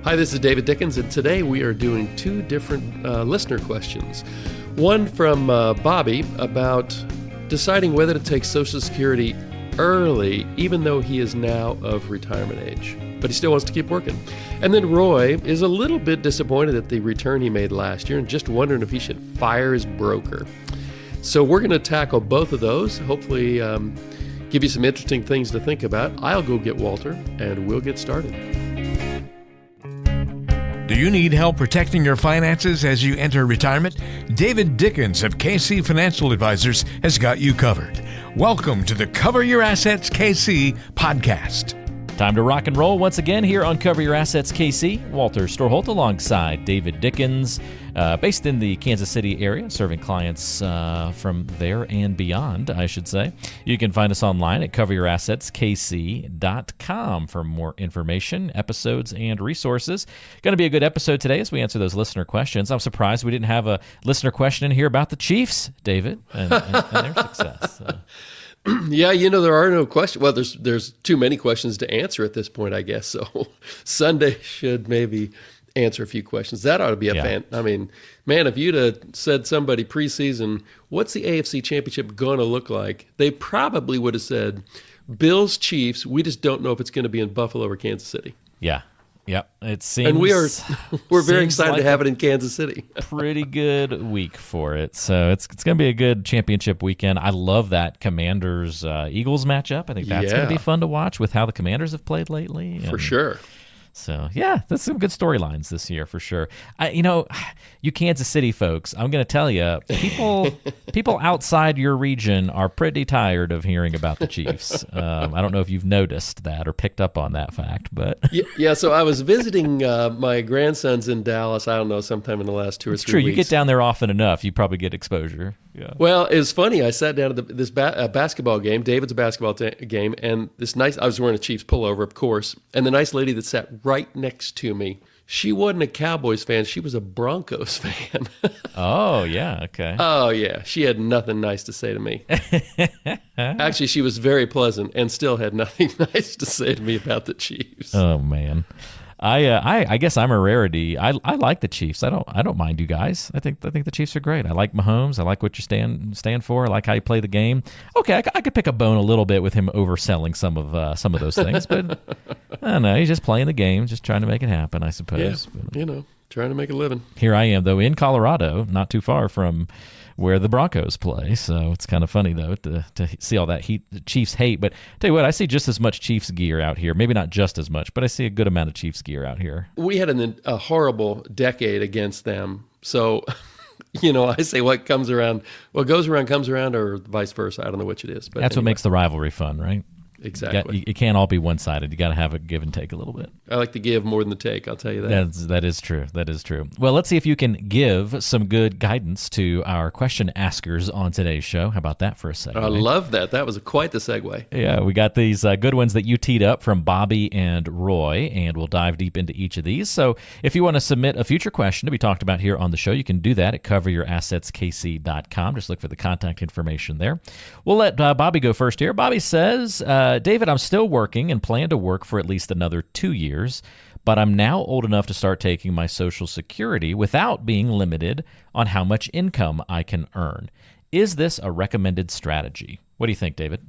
Hi, this is David Dickens, and today we are doing two different listener questions. One from Bobby about deciding whether to take Social Security early, even though he is now of retirement age, but he still wants to keep working. And then Roy is a little bit disappointed at the return he made last year and just wondering if he should fire his broker. So we're going to tackle both of those, hopefully give you some interesting things to think about. I'll go get Walter, and we'll get started. Do you need help protecting your finances as you enter retirement? David Dickens of KC Financial Advisors has got you covered. Welcome to the Cover Your Assets KC podcast. Time to rock and roll once again here on Cover Your Assets KC. Walter Storholt alongside David Dickens, based in the Kansas City area, serving clients from there and beyond, I should say. You can find us online at coveryourassetskc.com for more information, episodes, and resources. Going to be a good episode today as we answer those listener questions. I'm surprised we didn't have a listener question in here about the Chiefs, David, and their success. Yeah, there are no questions. Well, there's too many questions to answer at this point, I guess. So Sunday should maybe answer a few questions. That ought to be a fan. I mean, man, if you'd have said somebody preseason, what's the AFC Championship going to look like? They probably would have said, Bills, Chiefs, we just don't know if it's going to be in Buffalo or Kansas City. Yeah. Yep, it seems, and we're very excited to have it in Kansas City. Pretty good week for it, so it's going to be a good championship weekend. I love that Commanders Eagles matchup. I think that's going to be fun to watch with how the Commanders have played lately. For sure. So, yeah, that's some good storylines this year for sure. You Kansas City folks, I'm going to tell you, people outside your region are pretty tired of hearing about the Chiefs. I don't know if you've noticed that or picked up on that fact, but yeah. So I was visiting my grandsons in Dallas. I don't know, sometime in the last 2 or 3 weeks. It's true. You get down there often enough, you probably get exposure. Yeah. Well, it was funny. I sat down at this basketball game, David's basketball game, and I was wearing a Chiefs pullover, of course, and the nice lady that sat right next to me, she wasn't a Cowboys fan. She was a Broncos fan. Oh, yeah. Okay. Oh, yeah. She had nothing nice to say to me. Actually, she was very pleasant and still had nothing nice to say to me about the Chiefs. Oh, man. I guess I'm a rarity. I like the Chiefs. I don't mind you guys. I think the Chiefs are great. I like Mahomes. I like what you stand for. I like how you play the game. Okay, I could pick a bone a little bit with him overselling some of those things, but I don't know. He's just playing the game, just trying to make it happen, I suppose. Yeah, but, trying to make a living. Here I am, though, in Colorado, not too far from where the Broncos play. So it's kind of funny, though, to see all that Chiefs hate. But tell you what, I see just as much Chiefs gear out here. Maybe not just as much, but I see a good amount of Chiefs gear out here. We had a horrible decade against them. So, I say what goes around comes around, or vice versa. I don't know which it is. But that's anyway. What makes the rivalry fun, right? Exactly. It can't all be one-sided. You got to have a give and take a little bit. I like to give more than the take, I'll tell you that. That is true. That is true. Well, let's see if you can give some good guidance to our question askers on today's show. How about that for a second? I love that. That was quite the segue. Yeah, we got these good ones that you teed up from Bobby and Roy, and we'll dive deep into each of these. So if you want to submit a future question to be talked about here on the show, you can do that at coveryourassetskc.com. Just look for the contact information there. We'll let Bobby go first here. Bobby says, David, I'm still working and plan to work for at least another 2 years, but I'm now old enough to start taking my Social Security without being limited on how much income I can earn. Is this a recommended strategy? What do you think, David?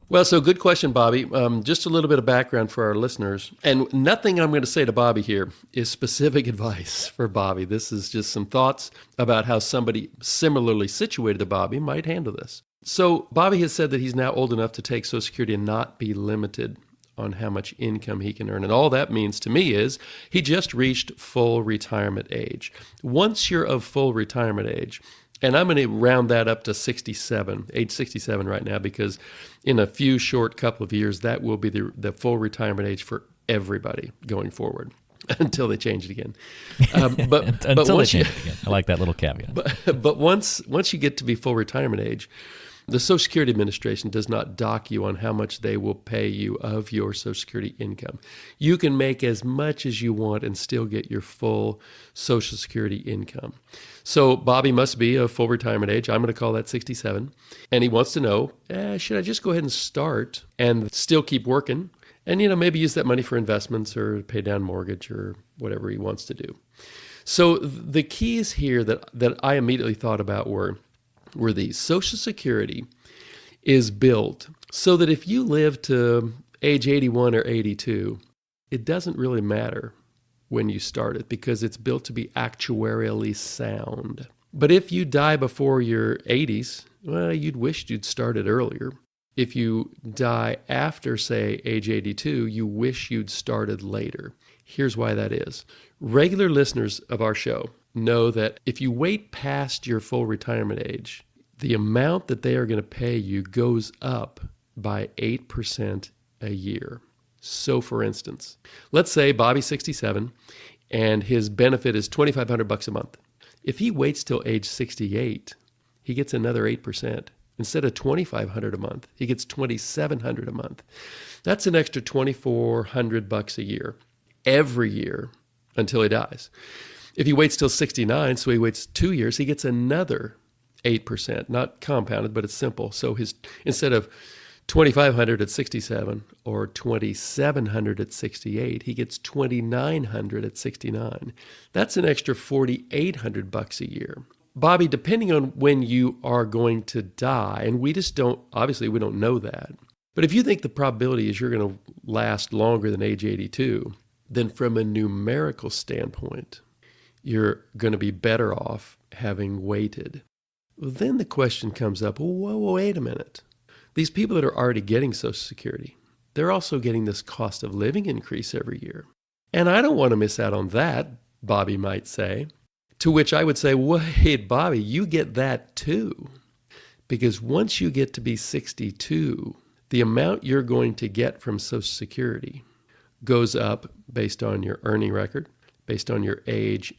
Well, so good question, Bobby. Just a little bit of background for our listeners. And nothing I'm going to say to Bobby here is specific advice for Bobby. This is just some thoughts about how somebody similarly situated to Bobby might handle this. So Bobby has said that he's now old enough to take Social Security and not be limited on how much income he can earn. And all that means to me is he just reached full retirement age. Once you're of full retirement age, and I'm going to round that up to age 67 right now, because in a few short couple of years, that will be the full retirement age for everybody going forward. Until they change it again. Until they change it again. I like that little caveat. But once you get to be full retirement age, the Social Security Administration does not dock you on how much they will pay you of your Social Security income. You can make as much as you want and still get your full Social Security income. So Bobby must be of full retirement age. I'm going to call that 67. And he wants to know, should I just go ahead and start and still keep working And, maybe use that money for investments or pay down mortgage or whatever he wants to do. So the keys here that I immediately thought about were these. Social Security is built so that if you live to age 81 or 82, it doesn't really matter when you start it because it's built to be actuarially sound. But if you die before your 80s, well, you'd wish you'd started earlier. If you die after, say, age 82, you wish you'd started later. Here's why that is. Regular listeners of our show know that if you wait past your full retirement age, the amount that they are going to pay you goes up by 8% a year. So for instance, let's say Bobby's 67 and his benefit is $2,500 a month. If he waits till age 68, he gets another 8%. Instead of $2,500 a month, he gets $2,700 a month. That's an extra $2,400 a year, every year until he dies. If he waits till 69, so he waits 2 years, he gets another 8%, not compounded, but it's simple. So instead of $2,500 at 67 or $2,700 at 68, he gets $2,900 at 69. That's an extra $4,800 a year. Bobby, depending on when you are going to die, and we don't know that. But if you think the probability is you're going to last longer than age 82, then from a numerical standpoint, you're going to be better off having waited. Then the question comes up, well, wait a minute. These people that are already getting Social Security, they're also getting this cost of living increase every year. And I don't want to miss out on that, Bobby might say. To which I would say, wait, Bobby, you get that too. Because once you get to be 62, the amount you're going to get from Social Security goes up based on your earning record, based on your age,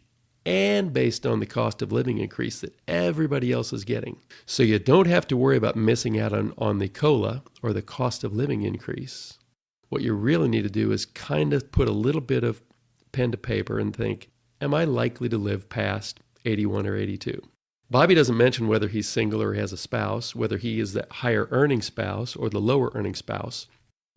and based on the cost of living increase that everybody else is getting. So you don't have to worry about missing out on the COLA or the cost of living increase. What you really need to do is kind of put a little bit of pen to paper and think, am I likely to live past 81 or 82? Bobby doesn't mention whether he's single or has a spouse, whether he is the higher earning spouse or the lower earning spouse.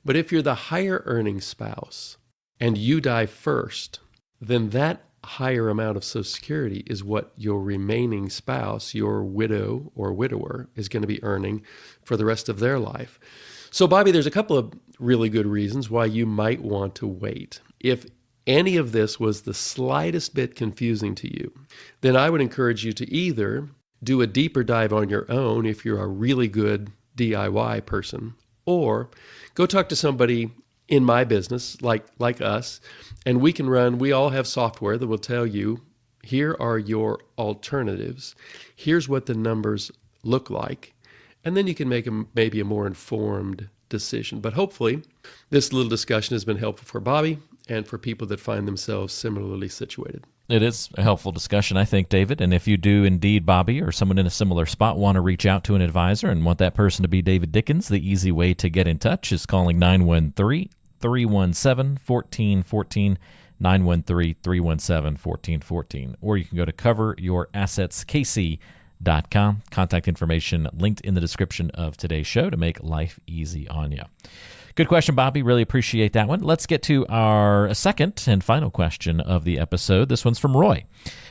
But if you're the higher earning spouse and you die first, then that higher amount of Social Security is what your remaining spouse, your widow or widower, is going to be earning for the rest of their life. So, Bobby, there's a couple of really good reasons why you might want to wait. If any of this was the slightest bit confusing to you, then I would encourage you to either do a deeper dive on your own if you're a really good DIY person, or go talk to somebody in my business like us, and we all have software that will tell you, here are your alternatives, here's what the numbers look like, and then you can make maybe a more informed decision. But hopefully this little discussion has been helpful for Bobby and for people that find themselves similarly situated. It is a helpful discussion, I think, David. And if you do indeed, Bobby, or someone in a similar spot, want to reach out to an advisor and want that person to be David Dickens, the easy way to get in touch is calling 913-317-1414, 913-317-1414. Or you can go to coveryourssetskc.com. Contact information linked in the description of today's show to make life easy on you. Good question, Bobby. Really appreciate that one. Let's get to our second and final question of the episode. This one's from Roy.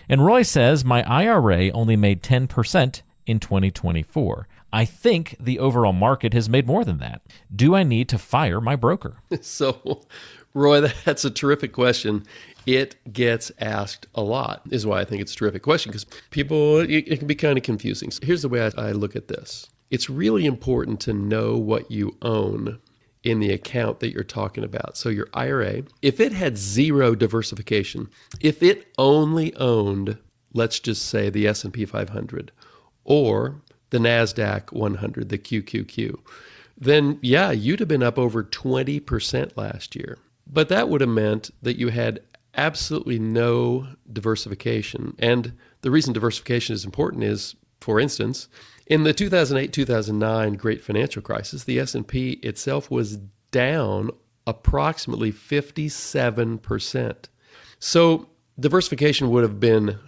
And Roy says, my IRA only made 10% in 2024. I think the overall market has made more than that. Do I need to fire my broker? So, Roy, that's a terrific question. It gets asked a lot, is why I think it's a terrific question, because people, it can be kind of confusing. So here's the way I look at this. It's really important to know what you own in the account that you're talking about. So your IRA, if it had zero diversification, if it only owned, let's just say, the S&P 500 or the NASDAQ 100, the QQQ, then yeah, you'd have been up over 20% last year. But that would have meant that you had absolutely no diversification. And the reason diversification is important is, for instance, in the 2008-2009 Great Financial Crisis, the S&P itself was down approximately 57%. So diversification would have been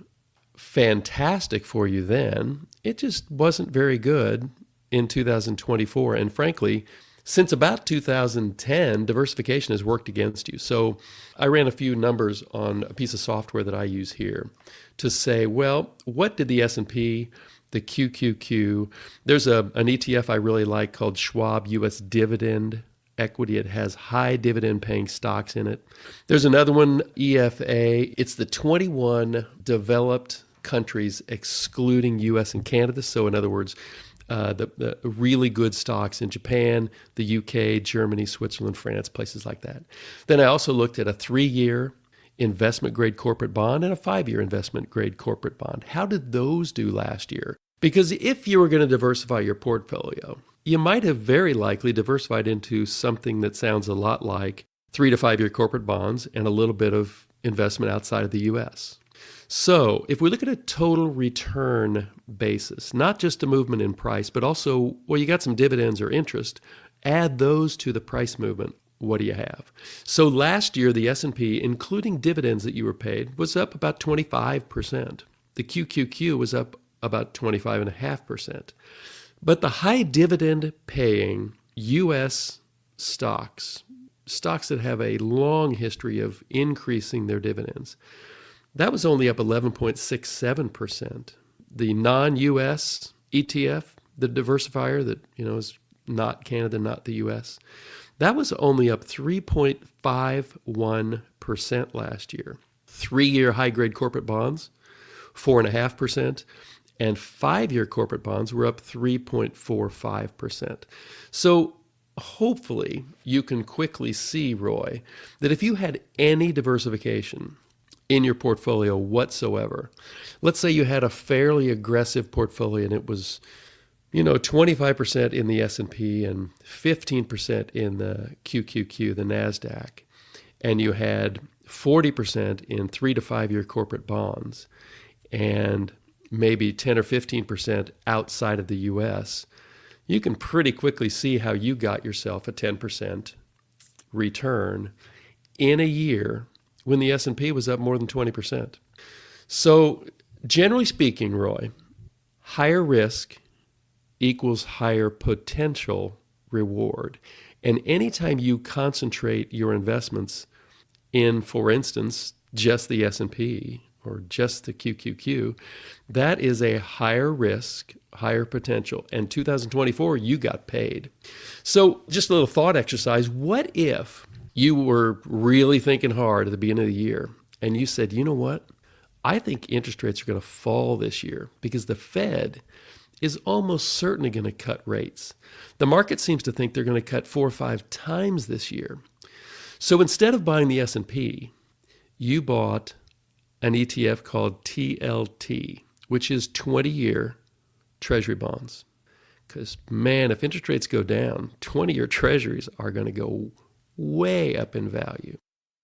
fantastic for you then. It just wasn't very good in 2024. And frankly, Since about 2010, diversification has worked against you. So I ran a few numbers on a piece of software that I use here to say, well, what did the S&P, the QQQ, there's an ETF I really like called Schwab US Dividend Equity. It has high dividend paying stocks in it. There's another one, EFA. It's the 21 developed countries excluding US and Canada. So in other words, the really good stocks in Japan, the UK, Germany, Switzerland, France, places like that. Then I also looked at a 3-year investment grade corporate bond and a 5-year investment grade corporate bond. How did those do last year? Because if you were going to diversify your portfolio, you might have very likely diversified into something that sounds a lot like 3 to 5 year corporate bonds and a little bit of investment outside of the US. So if we look at a total return basis, not just a movement in price, but also, well, you got some dividends or interest, add those to the price movement. What do you have? So last year, the S&P, including dividends that you were paid, was up about 25%. The QQQ was up about 25.5%. But the high dividend paying U.S. stocks that have a long history of increasing their dividends, that was only up 11.67%. The non-U.S. ETF, the diversifier that is not Canada, not the U.S., that was only up 3.51% last year. 3-year high-grade corporate bonds, 4.5%, and 5-year corporate bonds were up 3.45%. So hopefully you can quickly see, Roy, that if you had any diversification in your portfolio whatsoever, let's say you had a fairly aggressive portfolio and it was 25% in the S&P and 15% in the QQQ, the NASDAQ, and you had 40% in 3 to 5 year corporate bonds and maybe 10 or 15% outside of the US, you can pretty quickly see how you got yourself a 10% return in a year when the S&P was up more than 20%. So generally speaking, Roy, higher risk equals higher potential reward. And anytime you concentrate your investments in, for instance, just the S&P or just the QQQ, that is a higher risk, higher potential. And 2024, you got paid. So just a little thought exercise. What if you were really thinking hard at the beginning of the year and you said, you know what? I think interest rates are going to fall this year because the Fed is almost certainly going to cut rates. The market seems to think they're going to cut 4 or 5 times this year. So instead of buying the S&P, you bought an ETF called TLT, which is 20-year Treasury bonds. Because, man, if interest rates go down, 20-year Treasuries are going to go way up in value.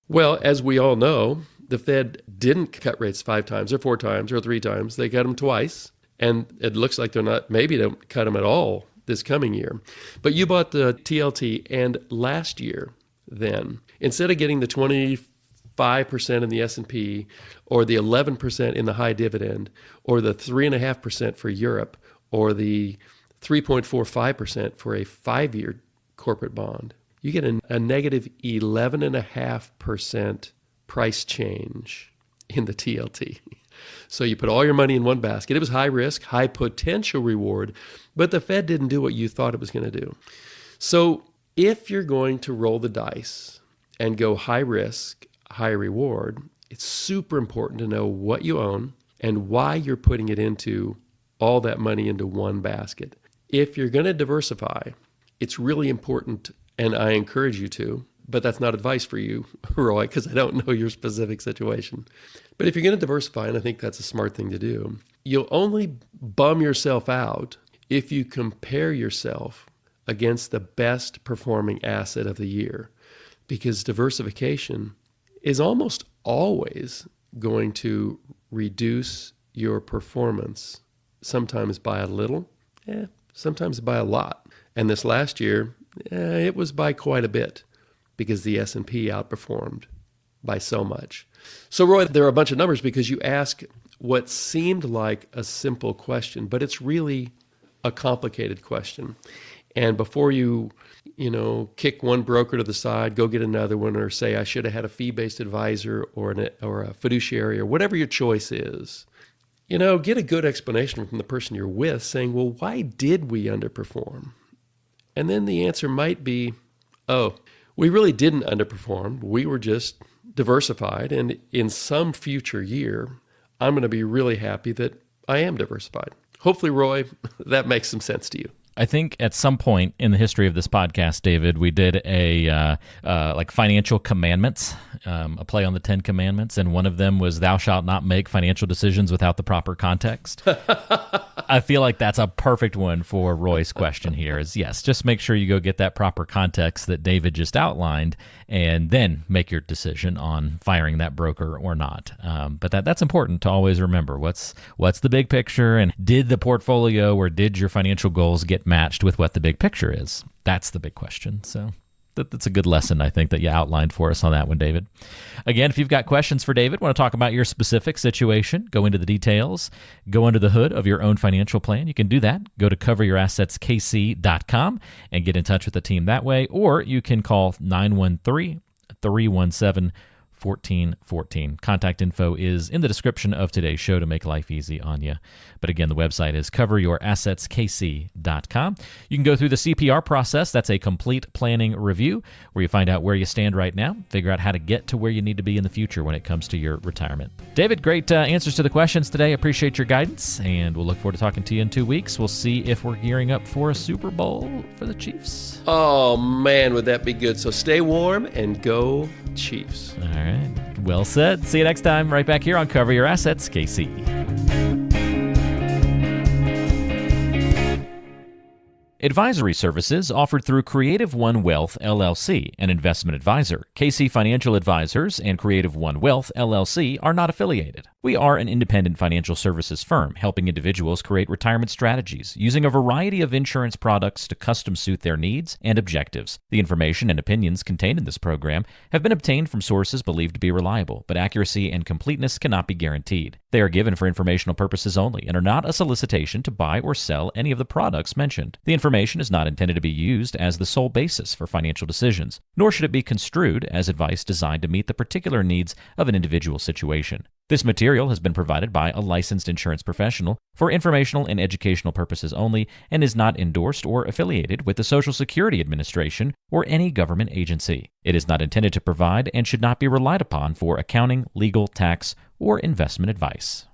Well, as we all know, the Fed didn't cut rates 5 times or 4 times or 3 times. They cut them twice. And it looks like maybe they don't cut them at all this coming year. But you bought the TLT, and last year then, instead of getting the 25% in the S&P or the 11% in the high dividend or the 3.5% for Europe or the 3.45% for a 5-year corporate bond, you get a negative 11.5% price change in the TLT. So you put all your money in one basket. It was high risk, high potential reward, but the Fed didn't do what you thought it was going to do. So if you're going to roll the dice and go high risk, high reward, it's super important to know what you own and why you're putting it into all that money into one basket. If you're going to diversify, it's really important, and I encourage you to, but that's not advice for you, Roy, because I don't know your specific situation. But if you're going to diversify, and I think that's a smart thing to do, you'll only bum yourself out if you compare yourself against the best performing asset of the year, because diversification is almost always going to reduce your performance, sometimes by a little, sometimes by a lot. And this last year, it was by quite a bit, because the S&P outperformed by so much. So, Roy, there are a bunch of numbers because you ask what seemed like a simple question, but it's really a complicated question. And before you kick one broker to the side, go get another one, or say I should have had a fee-based advisor or a fiduciary, or whatever your choice is. Get a good explanation from the person you're with saying, well, why did we underperform? And then the answer might be, oh, we really didn't underperform. We were just diversified. And in some future year, I'm going to be really happy that I am diversified. Hopefully, Roy, that makes some sense to you. I think at some point in the history of this podcast, David, we did a like financial commandments, a play on the 10 commandments, and one of them was thou shalt not make financial decisions without the proper context. I feel like that's a perfect one for Roy's question here is, yes, just make sure you go get that proper context that David just outlined, and then make your decision on firing that broker or not. But that's important to always remember. What's the big picture, and did the portfolio or did your financial goals get matched with what the big picture is? That's the big question. So that's a good lesson, I think, that you outlined for us on that one, David. Again, if you've got questions for David, want to talk about your specific situation, go into the details, go under the hood of your own financial plan, you can do that. Go to coveryourassetskc.com and get in touch with the team that way, or you can call 913-317-1414. Contact info is in the description of today's show to make life easy on you. But again, the website is coveryourassetskc.com. You can go through the CPR process. That's a complete planning review where you find out where you stand right now, figure out how to get to where you need to be in the future when it comes to your retirement. David, great answers to the questions today. Appreciate your guidance, and we'll look forward to talking to you in 2 weeks. We'll see if we're gearing up for a Super Bowl for the Chiefs. Oh, man, would that be good. So stay warm and go Chiefs. All right. Well said. See you next time right back here on Cover Your Assets, KC. Advisory services offered through Creative One Wealth, LLC, an investment advisor. KC Financial Advisors and Creative One Wealth, LLC are not affiliated. We are an independent financial services firm helping individuals create retirement strategies using a variety of insurance products to custom suit their needs and objectives. The information and opinions contained in this program have been obtained from sources believed to be reliable, but accuracy and completeness cannot be guaranteed. They are given for informational purposes only and are not a solicitation to buy or sell any of the products mentioned. The information is not intended to be used as the sole basis for financial decisions, nor should it be construed as advice designed to meet the particular needs of an individual situation. This material has been provided by a licensed insurance professional for informational and educational purposes only and is not endorsed or affiliated with the Social Security Administration or any government agency. It is not intended to provide and should not be relied upon for accounting, legal, tax, or investment advice.